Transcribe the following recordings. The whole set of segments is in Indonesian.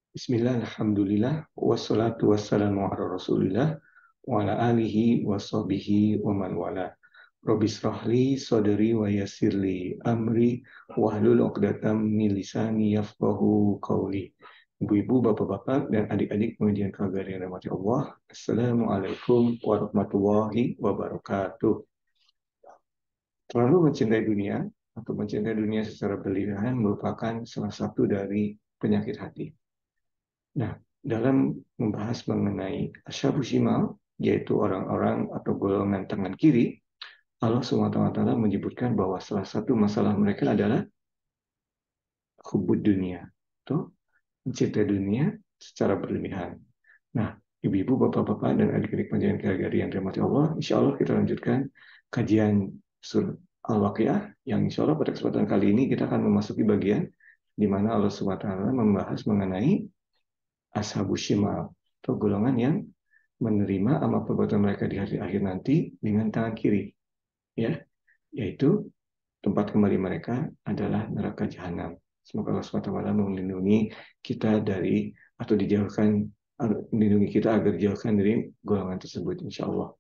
Bismillah, alhamdulillah, wassalatu wassalamu ala rasulillah, wa ala alihi wa sahbihi wa man wala. Rabbi israhli sadri wa yassirli amri, wahlul 'uqdatam min lisani yafqahu qawli. Ibu-ibu, bapak-bapak, dan adik-adik pengajian kabar yang dirahmati Allah, Assalamualaikum warahmatullahi wabarakatuh. Terlalu mencintai dunia atau mencintai dunia secara berlebihan merupakan salah satu dari penyakit hati. Nah, dalam membahas mengenai ashabu shimal, yaitu orang-orang atau golongan tangan kiri, Allah SWT menyebutkan bahwa salah satu masalah mereka adalah hubud dunia, atau mencintai dunia secara berlebihan. Nah, ibu-ibu, bapak-bapak, dan adik-adik penjagaan kagari yang dirahmati Allah, insya Allah kita lanjutkan kajian surah Al-Waqiah, yang insya Allah pada kesempatan kali ini kita akan memasuki bagian di mana Allah SWT membahas mengenai ashabu shimal, atau golongan yang menerima amal perbuatan mereka di hari akhir nanti dengan tangan kiri, ya, yaitu tempat kembali mereka adalah neraka jahanam. Semoga Allah SWT melindungi kita dari atau dijauhkan, melindungi kita agar dijauhkan dari golongan tersebut, insya Allah.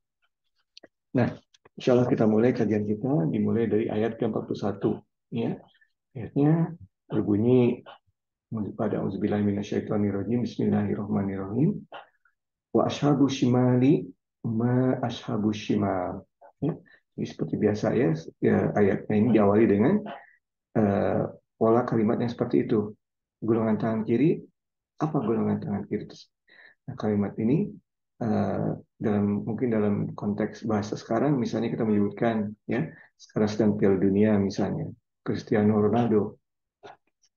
Nah, insya Allah kita mulai kajian kita dimulai dari ayat ke-41, ya. Ayatnya berbunyi pada auzubillahi minasyaitonirrajim, bismillahirrahmanirrahim. Wa ashabu shimali ma ashabu shimal. Ya, jadi seperti biasa ya, ayatnya ini diawali dengan uh, pola kalimat yang seperti itu. Golongan tangan kiri, apa golongan tangan kiri itu? Nah, kalimat ini dalam konteks bahasa sekarang, misalnya kita menyebutkan ya, sekarang sedang Piala Dunia misalnya, Cristiano Ronaldo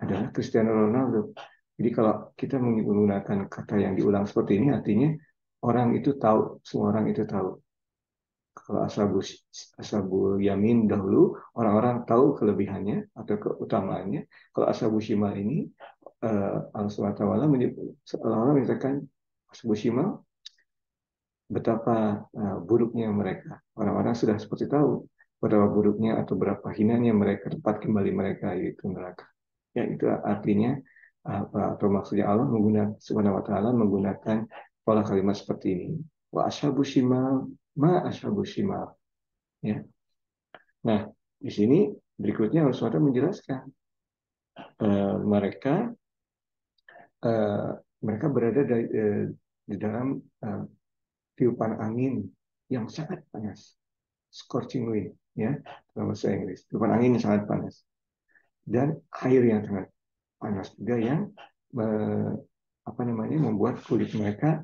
adalah Cristiano Ronaldo. Jadi kalau kita menggunakan kata yang diulang seperti ini, artinya orang itu tahu, semua orang itu tahu. Kalau ashabul yamin dahulu, orang-orang tahu kelebihannya atau keutamaannya. Kalau ashabul shimal ini, Allah SWT seolah-olah menyatakan ashabul shimal betapa buruknya mereka. Orang-orang sudah seperti tahu betapa buruknya atau berapa hinanya mereka, tempat kembali mereka, yaitu neraka. Ya, itu artinya apa, atau maksudnya Allah menggunakan Subhanahu wa taala menggunakan pola kalimat seperti ini. Wa ashabu shimal ma ashabu shimal. Ya. Nah, di sini berikutnya Allah SWT menjelaskan mereka eh, mereka berada di dalam eh, tiupan angin yang sangat panas, scorching wind, ya, dalam bahasa Inggris. Tiupan angin yang sangat panas dan air yang sangat panas juga yang apa namanya membuat kulit mereka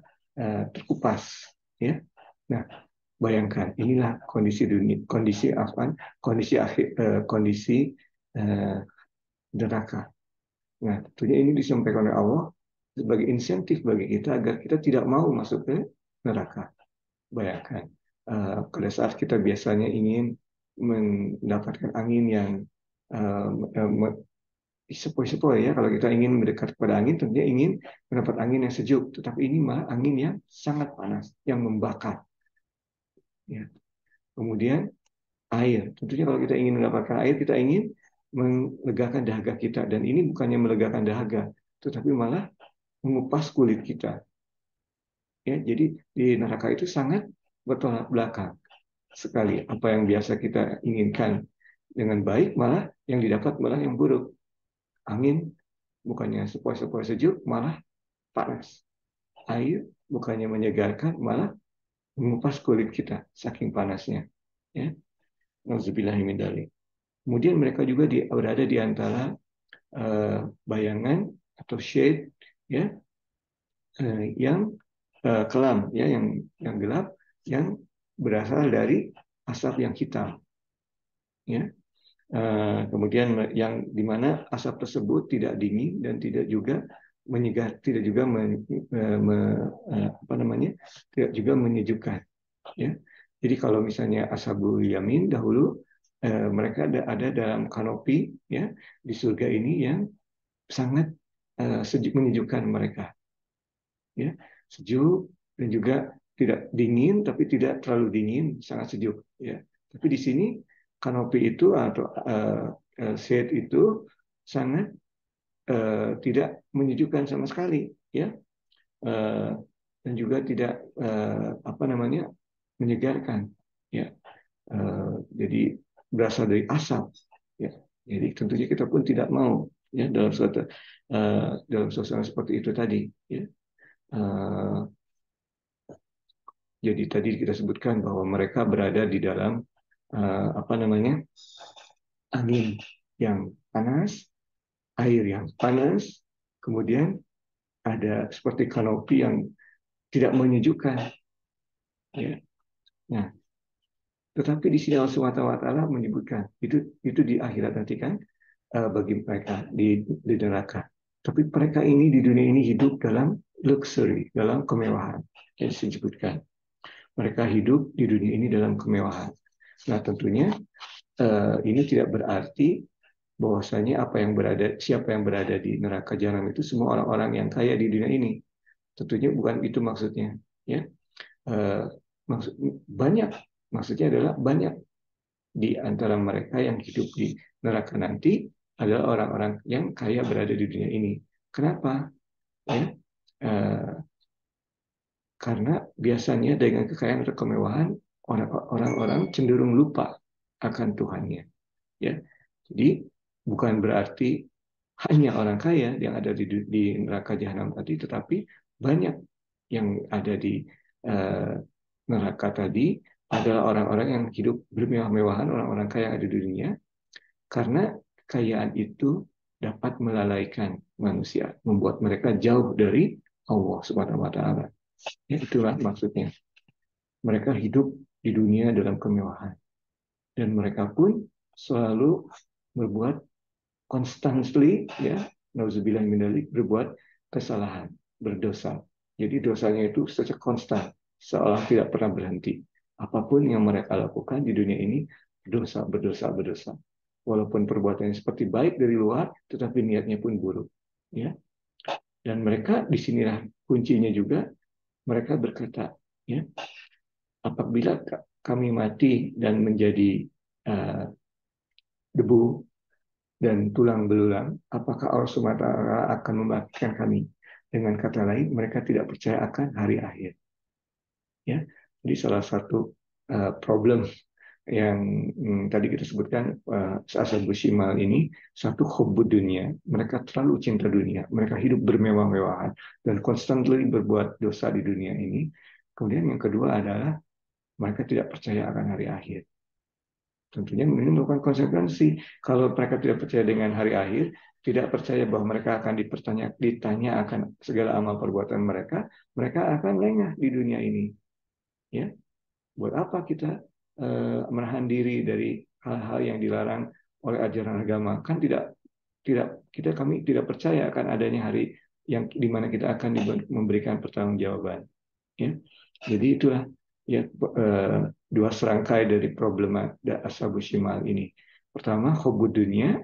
terkupas, ya. Nah, bayangkan inilah kondisi dunia, kondisi apa? Kondisi akhir, kondisi eh, neraka. Nah, tentunya ini disampaikan oleh Allah sebagai insentif bagi kita agar kita tidak mau masuk ke neraka. Bayangkan, pada saat kita biasanya ingin mendapatkan angin yang sepoi-sepoi ya, kalau kita ingin mendekat kepada angin, tentunya ingin mendapat angin yang sejuk, tetapi ini malah angin yang sangat panas, yang membakar. Ya. Kemudian air, tentunya kalau kita ingin mendapatkan air, kita ingin melegakan dahaga kita, dan ini bukannya melegakan dahaga, tetapi malah mengupas kulit kita. Ya, jadi di neraka itu sangat bertolak belakang sekali. Apa yang biasa kita inginkan dengan baik, malah yang didapat malah yang buruk. Angin bukannya sepoi-sepoi sejuk, malah panas. Air bukannya menyegarkan, malah mengupas kulit kita saking panasnya. Ya, nauzubillahi. Kemudian mereka juga berada di antara bayangan atau shade, ya, yang kelam, ya, yang gelap, yang berasal dari asap yang hitam, ya. Kemudian yang dimana asap tersebut tidak dingin dan tidak juga menyegar, tidak juga apa namanya, tidak juga menyejukkan, ya. Jadi kalau misalnya ashabul yamin dahulu, mereka ada dalam kanopi, ya, di surga ini yang sangat sejuk, menyejukkan mereka, ya, sejuk dan juga tidak dingin tapi tidak terlalu dingin, sangat sejuk, ya. Tapi di sini kanopi itu atau shade itu sangat tidak menyejukkan sama sekali, ya, dan juga tidak menyegarkan, ya. Jadi berasal dari asap, ya. Jadi tentunya kita pun tidak mau, ya, dalam suasana seperti itu tadi, ya. Eh, jadi tadi kita sebutkan bahwa mereka berada di dalam angin yang panas, air yang panas, kemudian ada seperti kanopi yang tidak menyejukkan, ya. Nah, tetapi di sini Allah Subhanahu wa taala menyebutkan itu di akhirat nanti kan, bagi mereka di neraka. Tapi mereka ini di dunia ini hidup dalam luxury, dalam kemewahan yang disebutkan. Mereka hidup di dunia ini dalam kemewahan. Nah, tentunya ini tidak berarti bahwasanya siapa yang berada di neraka jahanam itu semua orang-orang yang kaya di dunia ini. Tentunya bukan itu maksudnya, ya. Eh, maksud banyak maksudnya adalah banyak di antara mereka yang hidup di neraka nanti adalah orang-orang yang kaya berada di dunia ini. Kenapa? Ya, eh, karena biasanya dengan kekayaan atau kemewahan orang-orang cenderung lupa akan Tuhannya. Ya, jadi bukan berarti hanya orang kaya yang ada di neraka jahanam tadi, tetapi banyak yang ada di eh, neraka tadi adalah orang-orang yang hidup bermewah-mewahan, orang-orang kaya yang ada di dunia, karena kekayaan itu dapat melalaikan manusia, membuat mereka jauh dari Allah Subhanahu wa taala. Ya, itulah maksudnya. Mereka hidup di dunia dalam kemewahan dan mereka pun selalu berbuat constantly, ya, nauzubillah min dzalik, berbuat kesalahan, berdosa. Jadi dosanya itu secara konstan, seolah tidak pernah berhenti. Apapun yang mereka lakukan di dunia ini berdosa, berdosa, berdosa. Walaupun perbuatannya seperti baik dari luar, tetapi niatnya pun buruk. Ya, dan mereka di sinilah kuncinya juga. Mereka berkata, ya, apabila kami mati dan menjadi uh, debu dan tulang belulang, apakah Allah SWT akan membangkitkan kami? Dengan kata lain, mereka tidak percaya akan hari akhir. Ya, jadi salah satu problem yang tadi kita sebutkan, ashabus shimal ini satu hubbud dunia, mereka terlalu cinta dunia, mereka hidup bermewah-mewahan dan constantly berbuat dosa di dunia ini. Kemudian yang kedua adalah mereka tidak percaya akan hari akhir. Tentunya ini merupakan konsekuensi. Kalau mereka tidak percaya dengan hari akhir, tidak percaya bahwa mereka akan ditanya akan segala amal perbuatan mereka, mereka akan lengah di dunia ini. Ya, buat apa kita menahan diri dari hal-hal yang dilarang oleh ajaran agama? Kan kami tidak percaya akan adanya hari yang di mana kita akan memberikan pertanggungjawaban. Ya, jadi itulah, ya, dua serangkai dari problema ashabus shimal ini. Pertama, hubud dunia,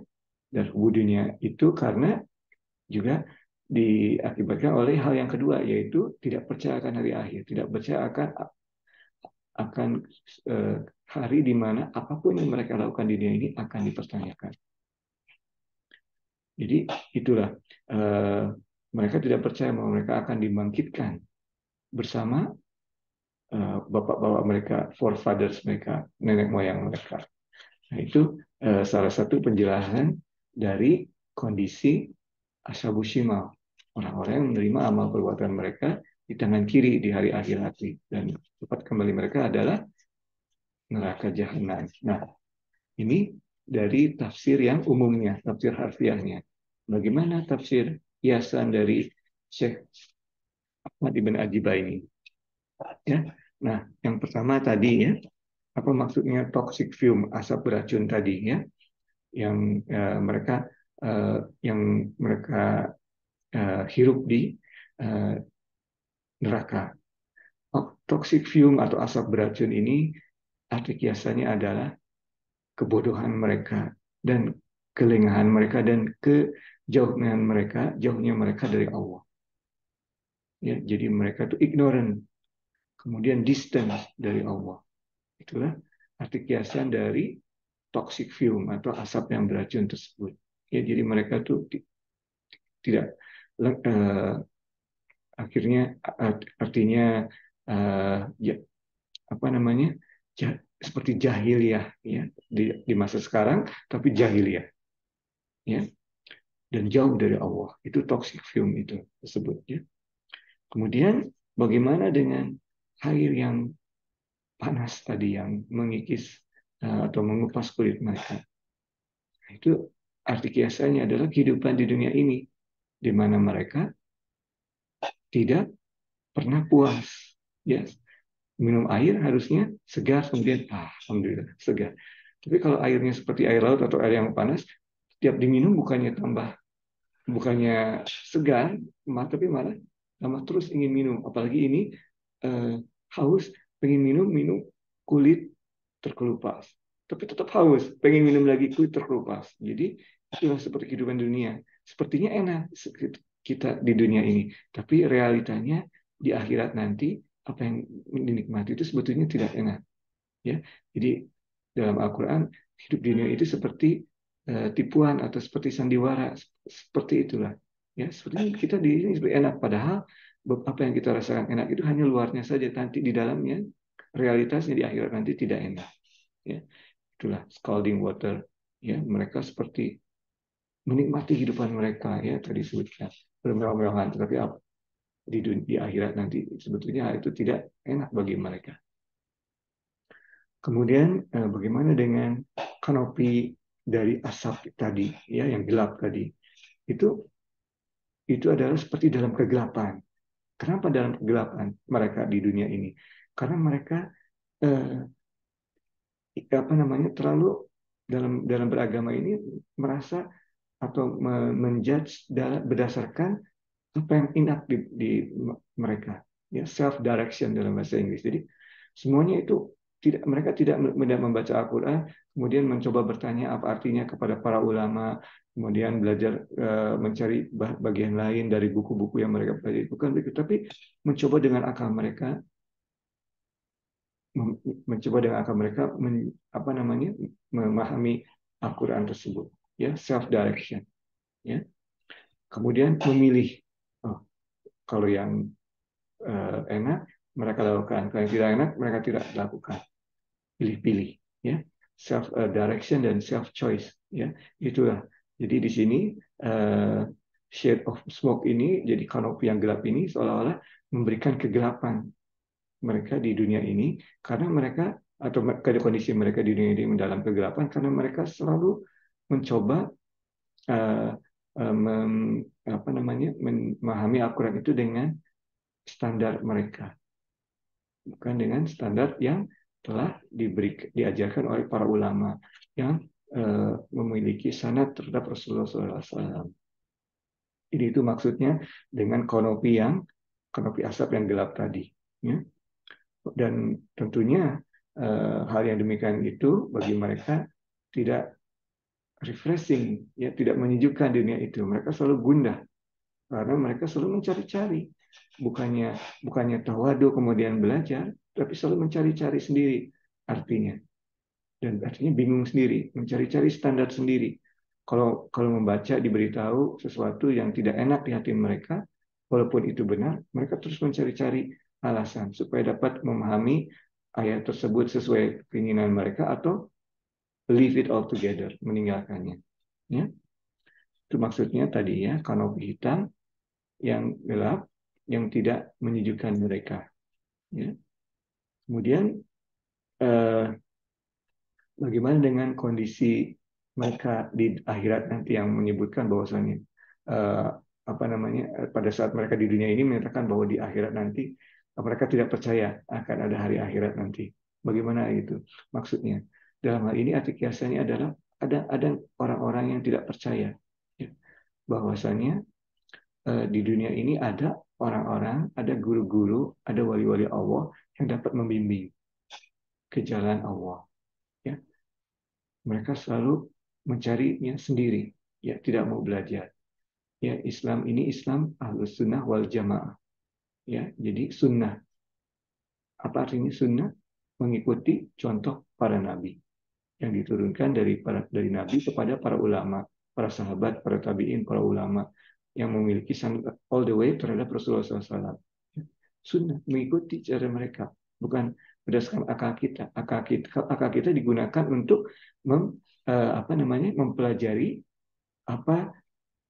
dan hubud dunia itu karena juga diakibatkan oleh hal yang kedua, yaitu tidak percaya akan hari akhir, tidak percaya akan hari di mana apapun yang mereka lakukan di dunia ini akan dipertanyakan. Jadi itulah, mereka tidak percaya bahwa mereka akan dibangkitkan bersama bapak-bapak mereka, forefathers mereka, nenek moyang mereka. Nah, itu salah satu penjelasan dari kondisi ashabus shimal, orang-orang yang menerima amal perbuatan mereka di tangan kiri di hari akhir nanti, dan tempat kembali mereka adalah neraka jahanam. Nah, ini dari tafsir yang umumnya, tafsir harfiahnya. Bagaimana tafsir hiasan dari Syekh Ahmad Ibn Ajiba ini? Ya, nah, yang pertama tadi, ya, apa maksudnya toxic fume, asap beracun tadi, ya, yang mereka hirup di uh, neraka. Toxic fume atau asap beracun ini arti kiasannya adalah kebodohan mereka dan kelengahan mereka dan jauhnya mereka dari Allah. Ya, jadi mereka itu ignorant, kemudian distance dari Allah. Itulah arti kiasan dari toxic fume atau asap yang beracun tersebut. Ya, jadi mereka tuh tidak akhirnya artinya ya, apa namanya, seperti jahiliyah ya di masa sekarang, tapi jahiliyah ya, dan jauh dari Allah. Itu toxic fume itu tersebut ya. Kemudian bagaimana dengan air yang panas tadi yang mengikis atau mengupas kulit mereka? Itu arti kiasannya adalah kehidupan di dunia ini, di mana mereka tidak pernah puas. Ya, minum air harusnya segar, kemudian alhamdulillah segar. Tapi kalau airnya seperti air laut atau air yang panas, setiap diminum bukannya segar, tapi malah tambah terus ingin minum. Apalagi ini eh, haus, pengen minum kulit terkelupas. Tapi tetap haus, pengen minum lagi kulit terkelupas. Jadi itulah seperti kehidupan dunia. Sepertinya enak kita di dunia ini, tapi realitanya di akhirat nanti apa yang dinikmati itu sebetulnya tidak enak. Ya, jadi dalam Al-Quran hidup di dunia itu seperti tipuan atau seperti sandiwara, seperti itulah. Ya, seperti kita di sini seperti enak, padahal apa yang kita rasakan enak itu hanya luarnya saja, nanti di dalamnya realitasnya di akhirat nanti tidak enak. Ya, itulah scalding water. Ya, mereka seperti menikmati kehidupan mereka ya tadi disebutkan bermewah-mewahan, tetapi apa di akhirat nanti sebetulnya itu tidak enak bagi mereka. Kemudian bagaimana dengan kanopi dari asap tadi ya yang gelap tadi? Itu adalah seperti dalam kegelapan. Kenapa dalam kegelapan mereka di dunia ini? Karena mereka eh, apa namanya terlalu dalam beragama ini merasa atau menjudge berdasarkan apa yang enak di mereka, ya self direction dalam bahasa Inggris. Jadi semuanya itu mereka tidak membaca Al-Quran, kemudian mencoba bertanya apa artinya kepada para ulama, kemudian belajar mencari bagian lain dari buku-buku yang mereka pelajari, bukan begitu, tapi mencoba dengan akal mereka, mencoba dengan akal mereka apa namanya memahami Al-Quran tersebut, ya self direction, ya. Kemudian memilih, oh, kalau yang enak mereka lakukan, kalau yang tidak enak mereka tidak lakukan, pilih-pilih, ya self direction dan self choice, ya itulah. Jadi di sini shade of smoke ini, jadi kanopi yang gelap ini seolah-olah memberikan kegelapan mereka di dunia ini, karena mereka atau kondisi mereka di dunia ini dalam kegelapan karena mereka selalu mencoba uh, apa namanya memahami Al-Quran itu dengan standar mereka, bukan dengan standar yang telah diajarkan oleh para ulama yang memiliki sanad terhadap Rasulullah SAW. Jadi itu maksudnya dengan kanopi asap yang gelap tadi. Ya. Dan tentunya hal yang demikian itu bagi mereka tidak refreshing, ya tidak menyejukkan dunia itu. Mereka selalu gundah karena mereka selalu mencari-cari, bukannya tawadu kemudian belajar, tapi selalu mencari-cari sendiri artinya, dan artinya bingung sendiri, mencari-cari standar sendiri. Kalau membaca diberitahu sesuatu yang tidak enak di hati mereka, walaupun itu benar, mereka terus mencari-cari alasan supaya dapat memahami ayat tersebut sesuai keinginan mereka atau leave it all together, meninggalkannya. Ya, itu maksudnya tadi ya, kanopi hitam yang gelap yang tidak menyejukkan mereka. Ya. Kemudian bagaimana dengan kondisi mereka di akhirat nanti yang menyebutkan bahwasannya apa namanya pada saat mereka di dunia ini menyatakan bahwa di akhirat nanti mereka tidak percaya akan ada hari akhirat nanti. Bagaimana itu maksudnya? Dalam hal ini arti kiasannya adalah ada orang-orang yang tidak percaya ya, bahwasannya di dunia ini ada orang-orang, ada guru-guru, ada wali-wali Allah yang dapat membimbing ke jalan Allah. Ya, mereka selalu mencarinya sendiri, ya tidak mau belajar. Ya, Islam ini Islam Ahlus Sunnah wal Jamaah. Ya, jadi sunnah. Apa artinya sunnah? Mengikuti contoh para nabi yang diturunkan dari Nabi kepada para ulama, para sahabat, para tabiin, para ulama. yang memiliki sanad all the way terhadap Rasulullah SAW. Sunnah, mengikuti cara mereka, bukan berdasarkan akal kita. Akal kita digunakan untuk mempelajari apa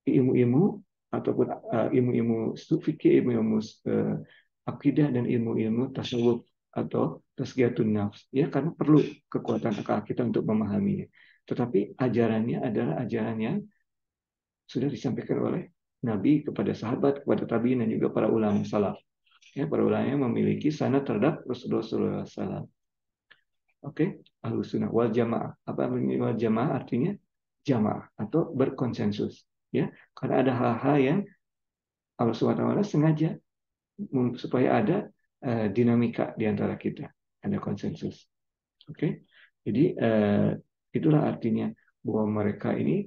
ilmu-ilmu ataupun ilmu-ilmu fikih, ilmu-ilmu akidah dan ilmu-ilmu tasawuf atau tazkiyatun nafs. Ya, karena perlu kekuatan akal kita untuk memahaminya. Tetapi ajarannya adalah ajaran yang sudah disampaikan oleh Nabi kepada sahabat, kepada tabi'in dan juga para ulama salaf. Ya, para ulama yang memiliki sanad terhadap Rasulullah SAW. Oke, Ahlus Sunnah wal Jamaah. Apa artinya wal Jamaah? Artinya jamaah atau berkonsensus. Ya, karena ada hal-hal yang Allah SWT sengaja supaya ada dinamika di antara kita, ada konsensus. Oke, jadi itulah artinya bahwa mereka ini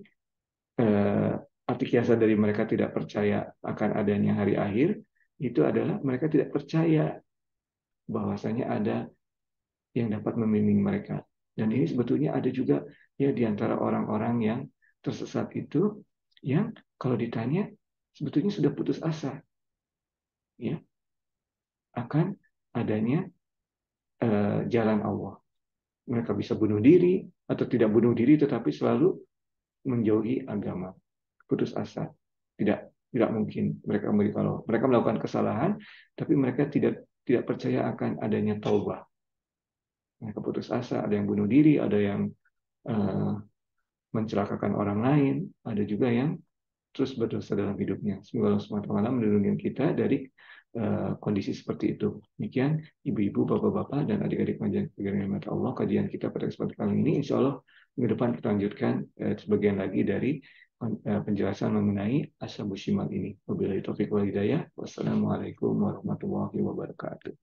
arti kiasan dari mereka tidak percaya akan adanya hari akhir itu adalah mereka tidak percaya bahwasanya ada yang dapat membimbing mereka. Dan ini sebetulnya ada juga ya di antara orang-orang yang tersesat itu yang kalau ditanya sebetulnya sudah putus asa ya akan adanya jalan Allah. Mereka bisa bunuh diri atau tidak bunuh diri tetapi selalu menjauhi agama. Putus asa. Tidak mungkin mereka kalau mereka melakukan kesalahan tapi mereka tidak percaya akan adanya taubat. Mereka putus asa, ada yang bunuh diri, ada yang mencelakakan orang lain, ada juga yang terus berdosa dalam hidupnya. Semoga Allah SWT melindungi kita dari kondisi seperti itu. Demikian ibu-ibu, bapak-bapak, dan adik-adik majelis rahmat Allah, kajian kita pada kesempatan kali ini. Insya Allah minggu depan kita lanjutkan sebagian lagi dari penjelasan mengenai ashabus shimal ini. Wabillahi taufiq wal hidayah. Wassalamualaikum warahmatullahi wabarakatuh.